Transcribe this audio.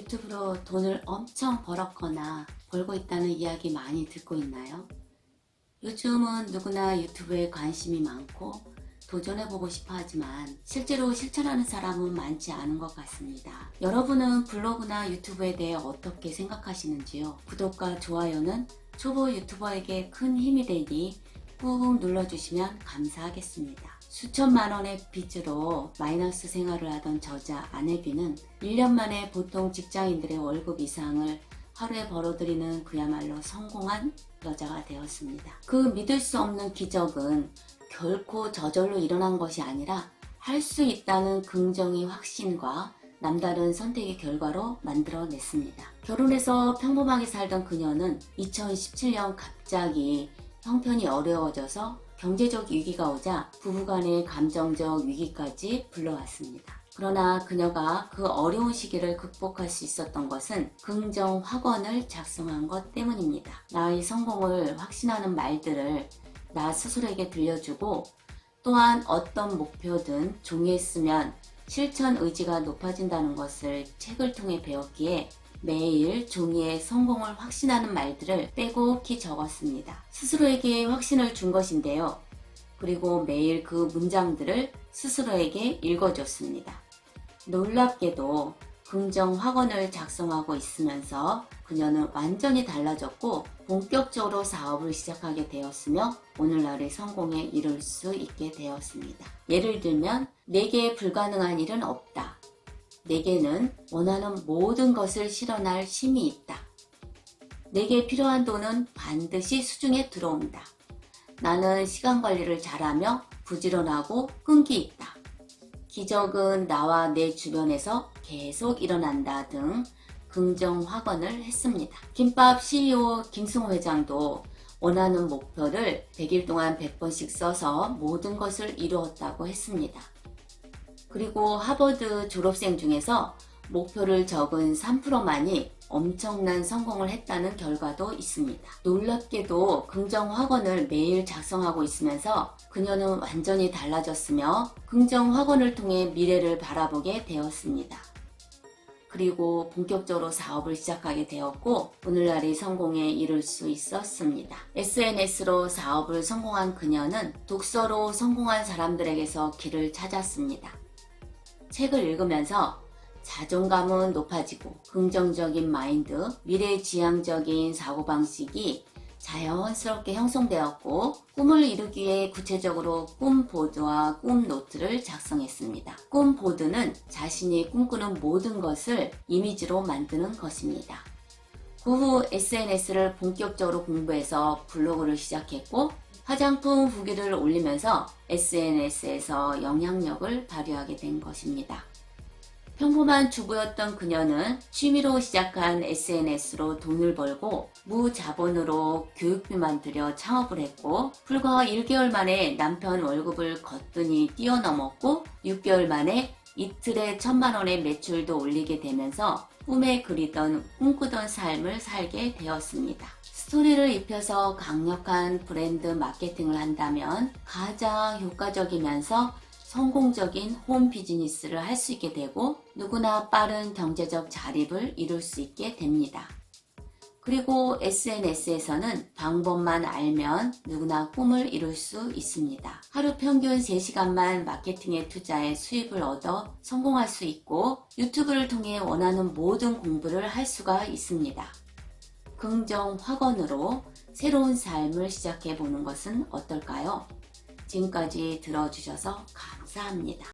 유튜브로 돈을 엄청 벌었거나 벌고 있다는 이야기 많이 듣고 있나요? 요즘은 누구나 유튜브에 관심이 많고 도전해보고 싶어 하지만 실제로 실천하는 사람은 많지 않은 것 같습니다. 여러분은 블로그나 유튜브에 대해 어떻게 생각하시는지요? 구독과 좋아요는 초보 유튜버에게 큰 힘이 되니 꾹 눌러주시면 감사하겠습니다. 수천만 원의 빚으로 마이너스 생활을 하던 저자 아내비는 1년 만에 보통 직장인들의 월급 이상을 하루에 벌어들이는 그야말로 성공한 여자가 되었습니다. 그 믿을 수 없는 기적은 결코 저절로 일어난 것이 아니라 할 수 있다는 긍정의 확신과 남다른 선택의 결과로 만들어냈습니다. 결혼해서 평범하게 살던 그녀는 2017년 갑자기 형편이 어려워져서 경제적 위기가 오자 부부간의 감정적 위기까지 불러왔습니다. 그러나 그녀가 그 어려운 시기를 극복할 수 있었던 것은 긍정 확언을 작성한 것 때문입니다. 나의 성공을 확신하는 말들을 나 스스로에게 들려주고 또한 어떤 목표든 종이에 쓰면 실천 의지가 높아진다는 것을 책을 통해 배웠기에 매일 종이에 성공을 확신하는 말들을 빼곡히 적었습니다. 스스로에게 확신을 준 것인데요. 그리고 매일 그 문장들을 스스로에게 읽어줬습니다. 놀랍게도 긍정 확언을 작성하고 있으면서 그녀는 완전히 달라졌고 본격적으로 사업을 시작하게 되었으며 오늘날의 성공에 이룰 수 있게 되었습니다. 예를 들면 내게 불가능한 일은 없다. 내게는 원하는 모든 것을 실현할 힘이 있다. 내게 필요한 돈은 반드시 수중에 들어온다. 나는 시간 관리를 잘하며 부지런하고 끈기 있다. 기적은 나와 내 주변에서 계속 일어난다 등 긍정 확언을 했습니다. 김밥 CEO 김승호 회장도 원하는 목표를 100일 동안 100번씩 써서 모든 것을 이루었다고 했습니다. 그리고 하버드 졸업생 중에서 목표를 적은 3%만이 엄청난 성공을 했다는 결과도 있습니다. 놀랍게도 긍정 확언을 매일 작성하고 있으면서 그녀는 완전히 달라졌으며 긍정 확언을 통해 미래를 바라보게 되었습니다. 그리고 본격적으로 사업을 시작하게 되었고 오늘날의 성공에 이를 수 있었습니다. SNS로 사업을 성공한 그녀는 독서로 성공한 사람들에게서 길을 찾았습니다. 책을 읽으면서 자존감은 높아지고 긍정적인 마인드, 미래지향적인 사고방식이 자연스럽게 형성되었고 꿈을 이루기 위해 구체적으로 꿈보드와 꿈노트를 작성했습니다. 꿈보드는 자신이 꿈꾸는 모든 것을 이미지로 만드는 것입니다. 그 후 SNS를 본격적으로 공부해서 블로그를 시작했고 화장품 후기를 올리면서 SNS에서 영향력을 발휘하게 된 것입니다. 평범한 주부였던 그녀는 취미로 시작한 SNS로 돈을 벌고 무자본으로 교육비만 들여 창업을 했고 불과 1개월 만에 남편 월급을 거뜬히 뛰어넘었고 6개월 만에 이틀에 1,000만 원의 매출도 올리게 되면서 꿈에 그리던 꿈꾸던 삶을 살게 되었습니다. 스토리를 입혀서 강력한 브랜드 마케팅을 한다면 가장 효과적이면서 성공적인 홈 비즈니스를 할 수 있게 되고 누구나 빠른 경제적 자립을 이룰 수 있게 됩니다. 그리고 SNS에서는 방법만 알면 누구나 꿈을 이룰 수 있습니다. 하루 평균 3시간만 마케팅에 투자해 수익을 얻어 성공할 수 있고 유튜브를 통해 원하는 모든 공부를 할 수가 있습니다. 긍정 확언으로 새로운 삶을 시작해 보는 것은 어떨까요? 지금까지 들어주셔서 감사합니다.